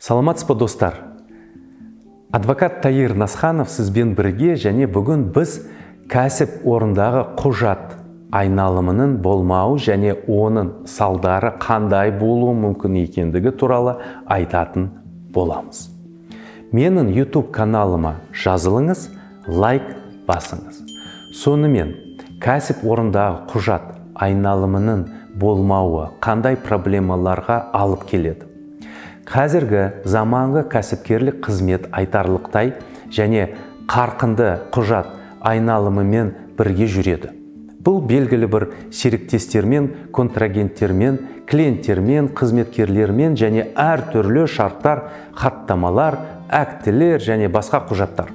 Саламатсызбы достар. Адвокат Таир Насханов сізбен бірге және бүгін біз кәсіп орындағы құжат айналымының болмауы және оның салдары қандай болуы мүмкін екендігі туралы айтатын боламыз. Менің YouTube каналыма жазылыңыз, лайк басыңыз. Сонымен кәсіп орындағы құжат айналымының болмауы қандай проблемаларға алып келеді? Қазіргі заманғы кәсіпкерлік қызмет айтарлықтай және қарқынды құжат айналымымен бірге жүреді. Бұл белгілі бір серіктестермен, контрагенттермен, клиенттермен, қызметкерлермен және әр түрлі шарттар, хаттамалар, актілер және басқа құжаттар.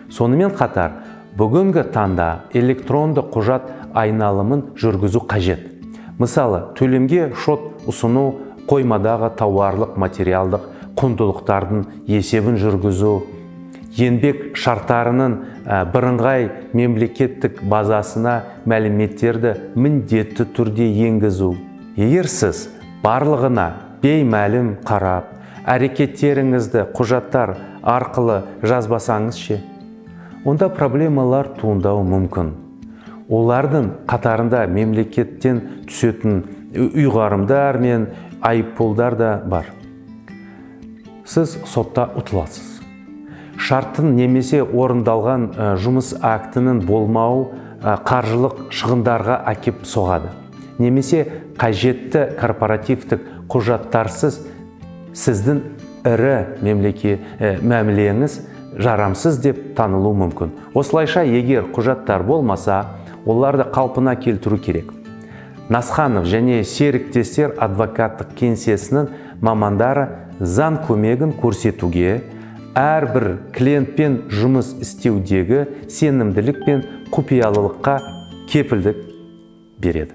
Сонымен қатар, бүгінгі таңда электронды құжат айналымын жүргізу қажет. Мысалы, төлемге шот ұсыну, қоймадағы тауарлық материалдық құндылықтардың есебін жүргізу, еңбек шарттарының бірыңғай мемлекеттік базасына мәліметтерді міндетті түрде енгізу. Егер сіз барлығына беймәлім қарап, әрекеттеріңізді құжаттар арқылы жазбасаңыз ше, онда проблемалар туындауы мүмкін. Олардың қатарында мемлекеттен түсетін ұйғарымдар мен айыппұлдар да бар. Сіз сотта ұтыласыз. Шарттың немесе орындалған жұмыс актінің болмауы қаржылық шығындарға әкеп соғады. Немесе қажетті корпоративтік құжаттарсыз сіздің ірі мәмілеңіз жарамсыз деп танылуы мүмкін. Осылайша, егер құжаттар болмаса, оларды қалпына келтіру керек. Насханов және серіктестер адвокаттық кеңсесінің мамандары заң көмегін көрсетуге, әрбір клиентпен жұмыс істеудегі сенімділік пен құпиялылыққа кепілдік береді.